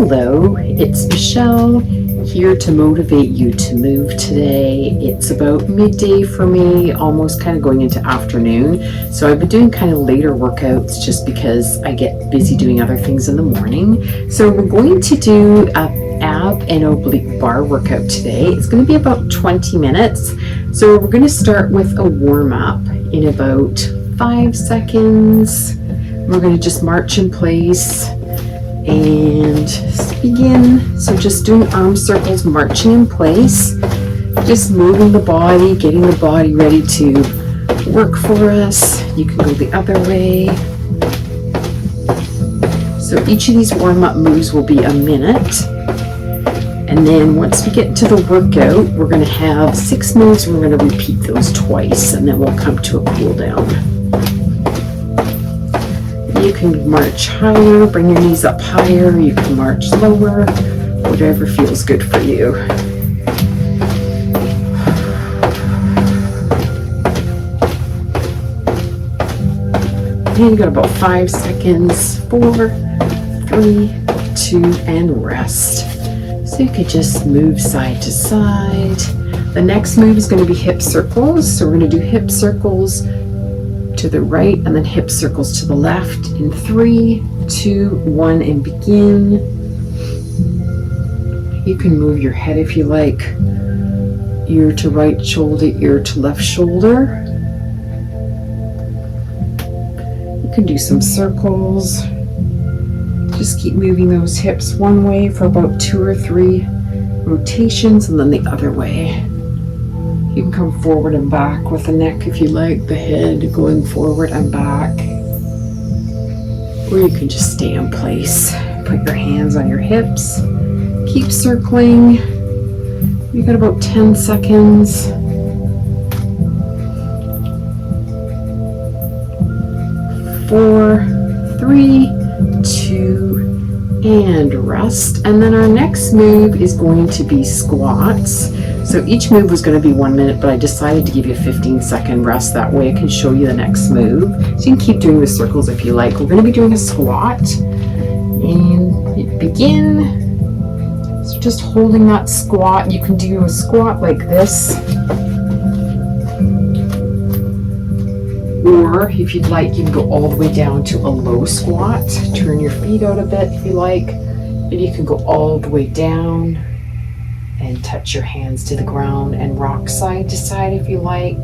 Hello, it's Michelle here to motivate you to move today. It's about midday for me, almost kind of going into afternoon. So I've been doing kind of later workouts just because I get busy doing other things in the morning. So we're going to do a ab and oblique bar workout today. It's going to be about 20 minutes. So we're going to start with a warm up in about 5 seconds. We're going to just march in place and begin. So just doing arm circles, marching in place, just moving the body, getting the body ready to work for us. You can go the other way. So each of these warm-up moves will be a minute. And then once we get to the workout, we're going to have 6 moves and we're going to repeat those twice, and then we'll come to a cool down. You can march higher, bring your knees up higher, you can march lower, whatever feels good for you. And you got about 5 seconds, 4, 3, 2, and rest. So you could just move side to side. The next move is going to be hip circles. So we're going to do hip circles to the right and then hip circles to the left in 3, 2, 1, and begin. You can move your head if you like, ear to right shoulder, ear to left shoulder. You can do some circles. Just keep moving those hips one way for about 2 or 3 rotations and then the other way. You can come forward and back with the neck if you like, the head going forward and back. Or you can just stay in place. Put your hands on your hips. Keep circling. You got about 10 seconds. 4, 3, 2, and rest. And then our next move is going to be squats. So each move was going to be 1 minute, but I decided to give you a 15-second rest. That way I can show you the next move. So you can keep doing the circles if you like. We're going to be doing a squat. And begin. So just holding that squat. You can do a squat like this. Or if you'd like, you can go all the way down to a low squat. Turn your feet out a bit if you like. And you can go all the way down and touch your hands to the ground and rock side to side if you like.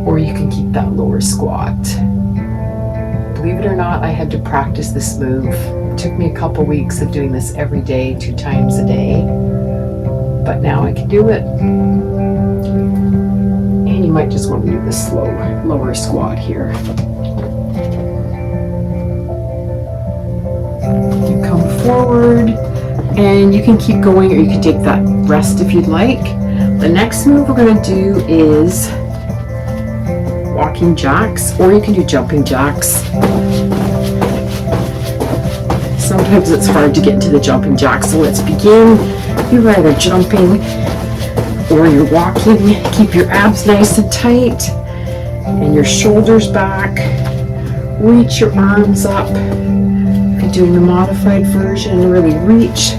Or you can keep that lower squat. Believe it or not, I had to practice this move. It took me a couple weeks of doing this every day, 2 times a day. But now I can do it. And you might just want to do the slow lower squat here. You come forward and you can keep going, or you can take that rest if you'd like. The next move we're going to do is walking jacks, or you can do jumping jacks. Sometimes it's hard to get into the jumping jacks, so let's begin. You're either jumping or you're walking. Keep your abs nice and tight and your shoulders back. Reach your arms up. If you're doing the modified version, really reach.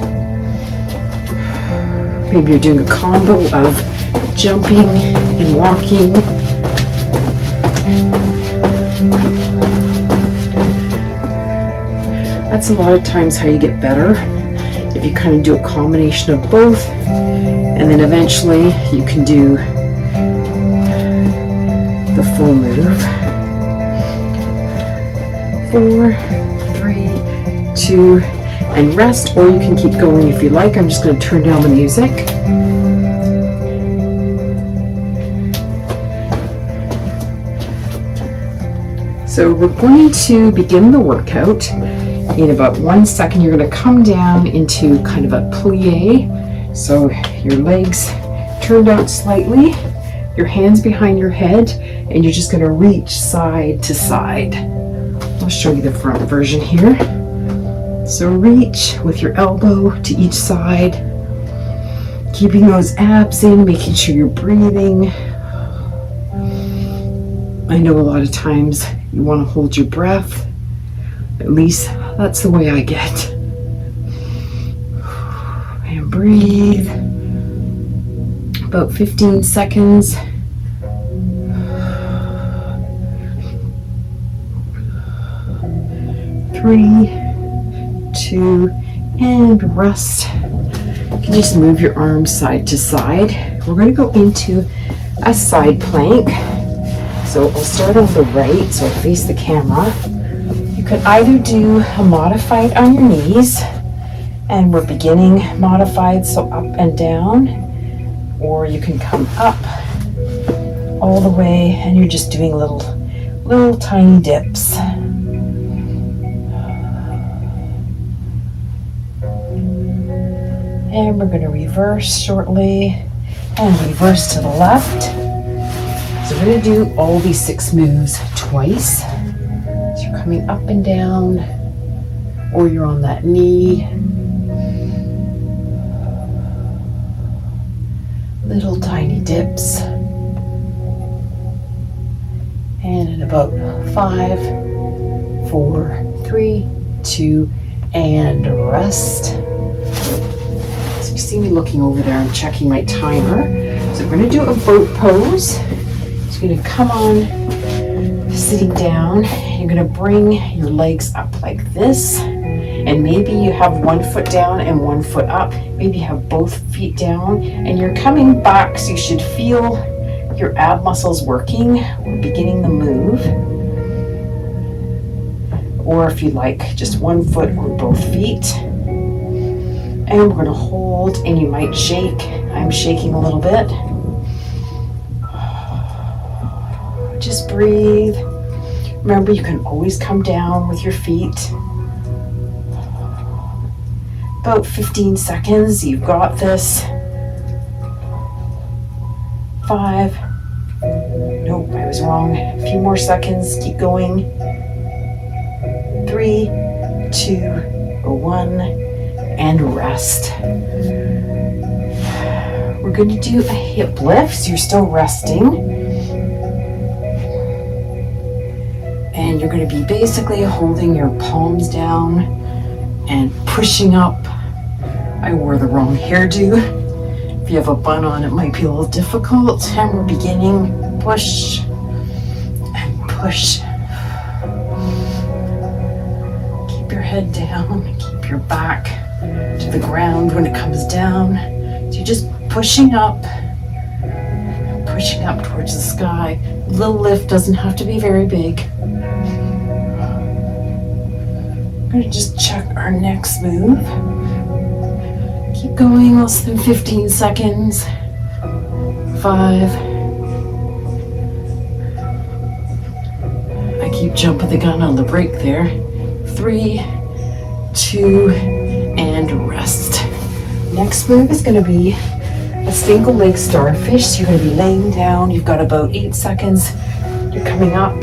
Maybe you're doing a combo of jumping and walking. That's a lot of times how you get better. If you kind of do a combination of both, and then eventually you can do the full move. 4, 3, 2, and rest, or you can keep going if you like. I'm just going to turn down the music. So we're going to begin the workout. In about 1 second, you're going to come down into kind of a plie. So your legs turned out slightly, your hands behind your head, and you're just going to reach side to side. I'll show you the front version here. So reach with your elbow to each side, keeping those abs in, making sure you're breathing. I know a lot of times you want to hold your breath. At least that's the way I get. breathe. About 15 seconds. 3, 2, and rest. You can just move your arms side to side. We're going to go into a side plank. So we'll start on the right, so face the camera. You could either do a modified on your knees, and we're beginning modified, so up and down, or you can come up all the way and you're just doing little tiny dips. And we're going to reverse shortly and reverse to the left. So we're going to do all these 6 moves twice. So you're coming up and down, or you're on that knee. Little tiny dips. And in about 5, 4, 3, 2, and rest. So you see me looking over there, I'm checking my timer. So we're going to do a boat pose. You're going to come on sitting down. You're going to bring your legs up like this. And maybe you have one foot down and one foot up. Maybe you have both feet down. And you're coming back, so you should feel your ab muscles working. We're beginning the move. Or if you like, just one foot or both feet. And we're going to hold, and you might shake. I'm shaking a little bit. Just breathe. Remember, you can always come down with your feet. About 15 seconds, you've got this. 5. Nope, I was wrong. A few more seconds, keep going. 3, 2, 1, and rest. We're going to do a hip lift, so you're still resting. And you're going to be basically holding your palms down and pushing up. I wore the wrong hairdo. If you have a bun on, it might be a little difficult. And we're beginning. Push and push. Keep your head down. Keep your back to the ground when it comes down. So you're just pushing up towards the sky. The little lift doesn't have to be very big. We're going to just check our next move. Keep going, less than 15 seconds. 5. I keep jumping the gun on the brake there. 3, 2, and rest. Next move is going to be a single leg starfish. So you're going to be laying down. You've got about 8 seconds. You're coming up,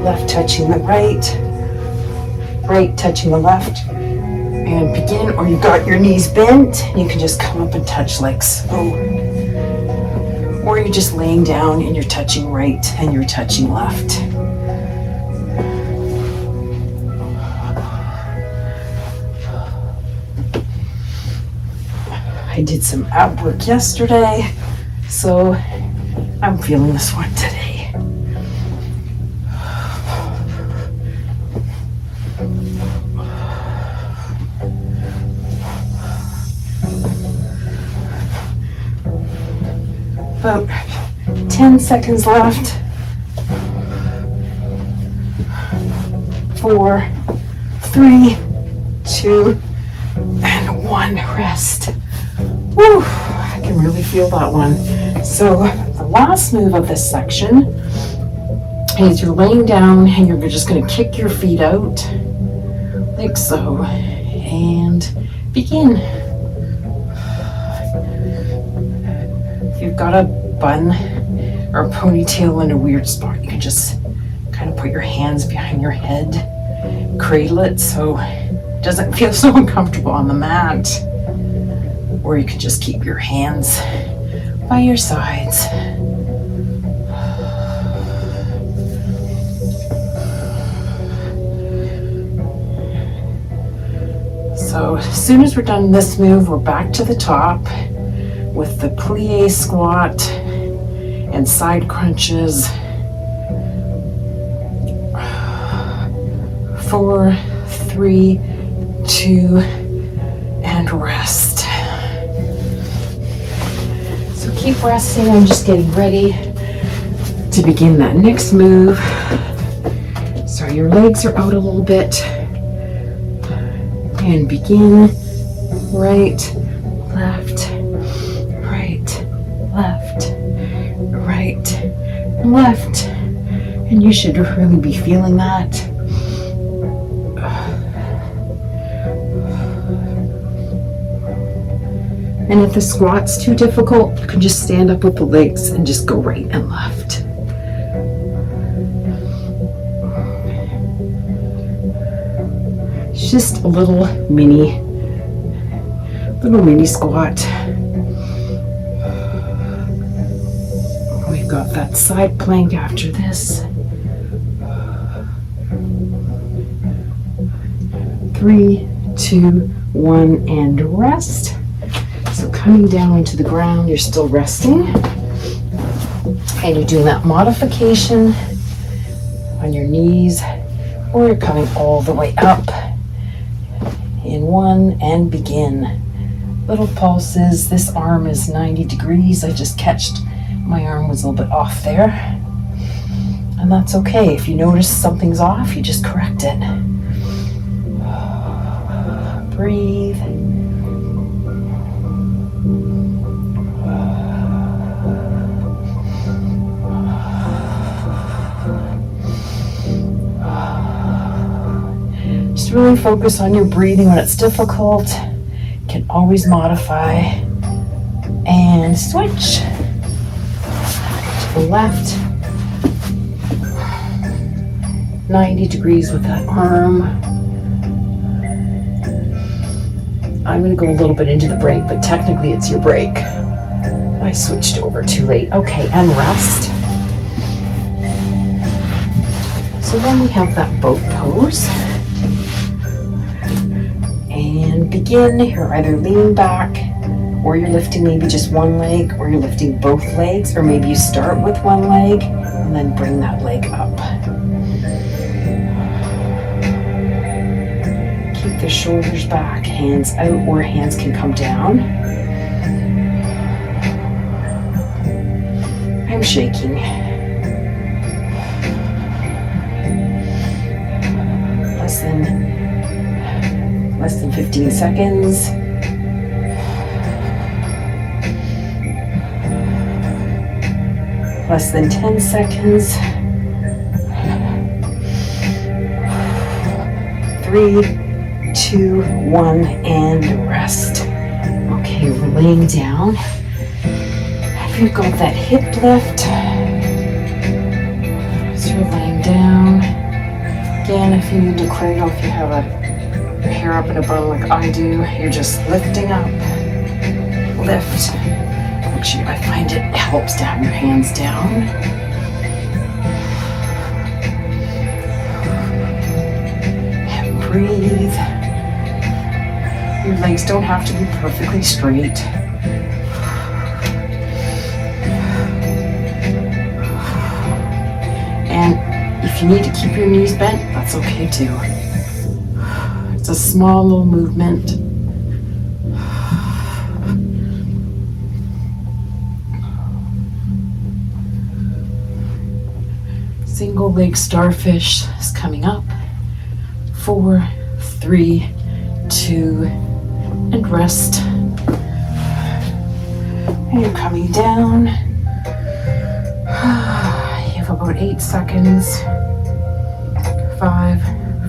left touching the right touching the left, and begin, or you've got your knees bent, you can just come up and touch like so. Or you're just laying down and you're touching right and you're touching left. I did some ab work yesterday, so I'm feeling this one today. About 10 seconds left. 4, 3, 2, and 1. Rest. Woo, I can really feel that one. So the last move of this section is you're laying down and you're just going to kick your feet out like so and begin. If you've got a bun or a ponytail in a weird spot, you can just kind of put your hands behind your head, cradle it so it doesn't feel so uncomfortable on the mat. Or you can just keep your hands by your sides. So So as soon as we're done this move, we're back to the top with the plie squat and side crunches. 4, 3, 2, and rest. So keep resting. I'm just getting ready to begin that next move. So your legs are out a little bit. And begin right, left, right, left, right, left. And you should really be feeling that. And if the squat's too difficult, you can just stand up with the legs and just go right and left. It's just a little mini squat. We've got that side plank after this. 3, 2, 1, and rest. So coming down to the ground, you're still resting. And you're doing that modification on your knees, or you're coming all the way up. In 1 and begin. Little pulses. This arm is 90 degrees. I just catched my arm was a little bit off there. And that's okay. If you notice something's off, you just correct it. Breathe. Just really focus on your breathing when it's difficult. You can always modify. And switch to the left. 90 degrees with that arm. I'm going to go a little bit into the break, but technically it's your break. I switched over too late. Okay, and rest. So then we have that boat pose. And begin. You're either leaning back, or you're lifting maybe just one leg, or you're lifting both legs, or maybe you start with one leg and then bring that leg up. Keep the shoulders back, hands out, or hands can come down. I'm shaking. Less than 15 seconds. Less than 10 seconds. 3, 2, 1, and rest. Okay, we're laying down. If you've got that hip lift, so you're laying down. Again, if you need to cradle, if you have your hair up in a bun like I do, you're just lifting up. Lift. Actually, I find it helps to have your hands down. And breathe. Your legs don't have to be perfectly straight. And if you need to keep your knees bent, that's okay too. It's a small little movement. Single leg starfish is coming up. 4, 3, 2, and rest. And you're coming down. You have about 8 seconds. 5,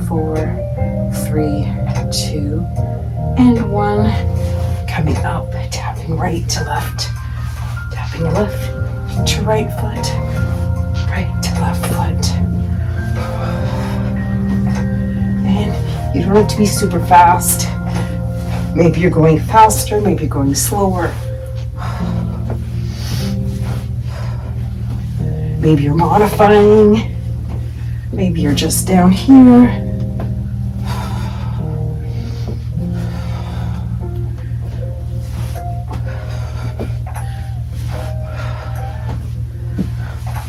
4, 3, 2, and 1. Coming up, tapping right to left. Tapping left to right foot. Right to left foot. And you don't have to be super fast. Maybe you're going faster, maybe you're going slower. Maybe you're modifying. Maybe you're just down here.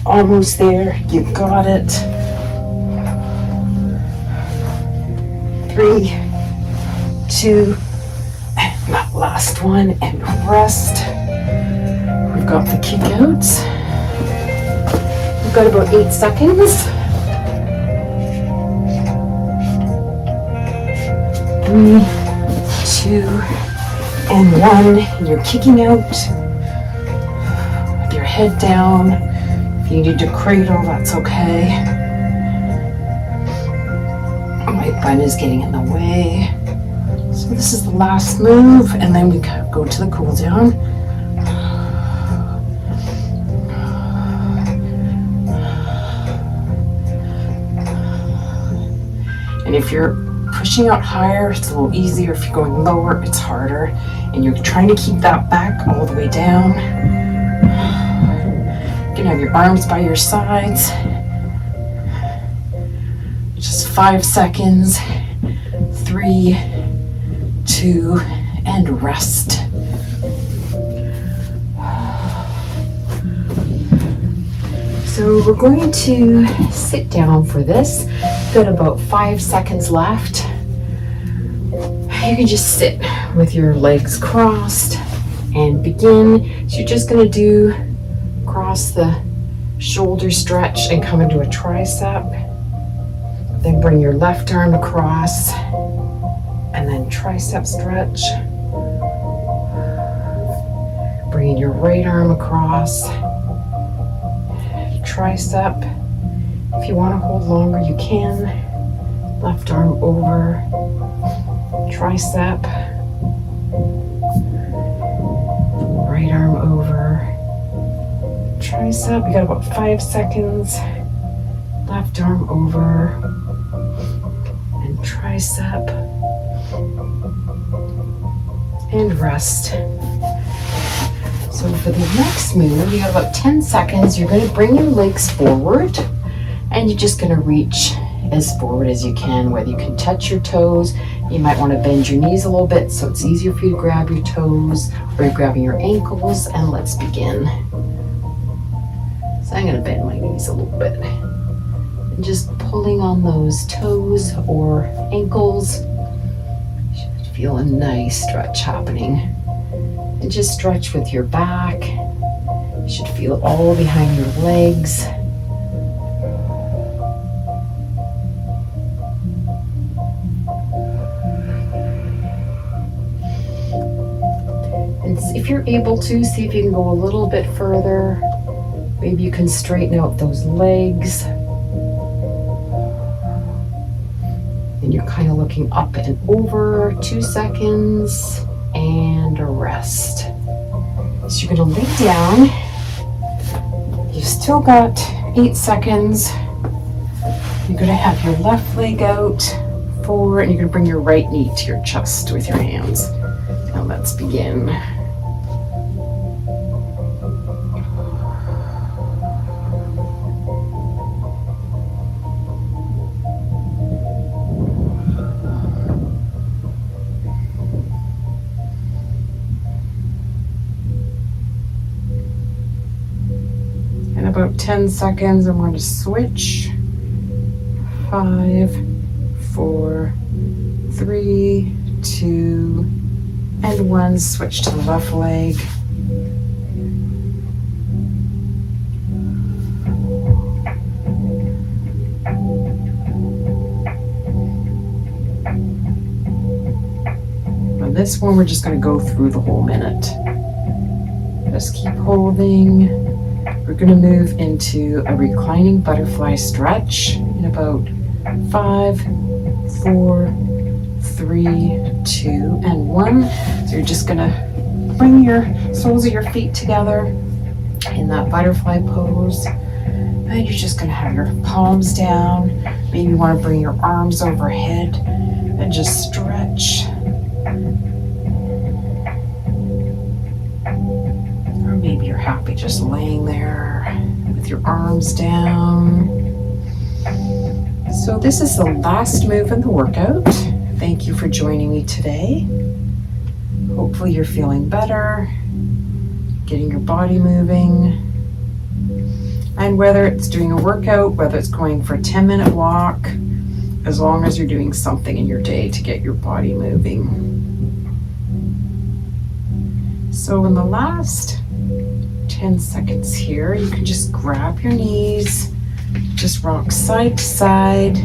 Almost there. You got it. 3, 2, and that last one, and rest. We've got the kick outs. We've got about 8 seconds. 3, 2, and 1. And you're kicking out with your head down. If you need to cradle, that's okay. My bun is getting in the way. So this is the last move, and then we go to the cool down. And if you're pushing out higher, it's a little easier. If you're going lower, it's harder. And you're trying to keep that back all the way down. You can have your arms by your sides. Just 5 seconds. 3, 2, and rest. So we're going to sit down for this. Got about 5 seconds left. You can just sit with your legs crossed and begin. So you're just going to do cross the shoulder stretch and come into a tricep. Then bring your left arm across and then tricep stretch. Bringing your right arm across, tricep. If you want to hold longer, you can. Left arm over, tricep. Right arm over, tricep. You got about 5 seconds. Left arm over and tricep. And rest. So for the next move, you have about 10 seconds. You're going to bring your legs forward and you're just going to reach as forward as you can, whether you can touch your toes. You might want to bend your knees a little bit so it's easier for you to grab your toes, or you're grabbing your ankles, and let's begin. So I'm going to bend my knees a little bit. And just pulling on those toes or ankles. You should feel a nice stretch happening. And just stretch with your back. You should feel it all behind your legs. And if you're able to, see if you can go a little bit further. Maybe you can straighten out those legs. And you're kind of looking up and over. 2 seconds. And a rest. So you're going to lay down. You've still got 8 seconds. You're going to have your left leg out forward, and you're going to bring your right knee to your chest with your hands. Now let's begin. About 10 seconds, I'm going to switch. 5, 4, 3, 2, and 1. Switch to the left leg. On this one, we're just going to go through the whole minute. Just keep holding. We're going to move into a reclining butterfly stretch in about 5, 4, 3, 2, and 1. So you're just going to bring your soles of your feet together in that butterfly pose. And you're just going to have your palms down. Maybe you want to bring your arms overhead and just stretch. Or maybe you're happy just laying there with your arms down. So this is the last move in the workout. Thank you for joining me today. Hopefully you're feeling better, getting your body moving. And whether it's doing a workout, whether it's going for a 10-minute walk, as long as you're doing something in your day to get your body moving. So in the last 10 seconds here, you can just grab your knees, just rock side to side.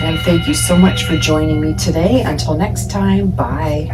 And thank you so much for joining me today. Until next time, bye.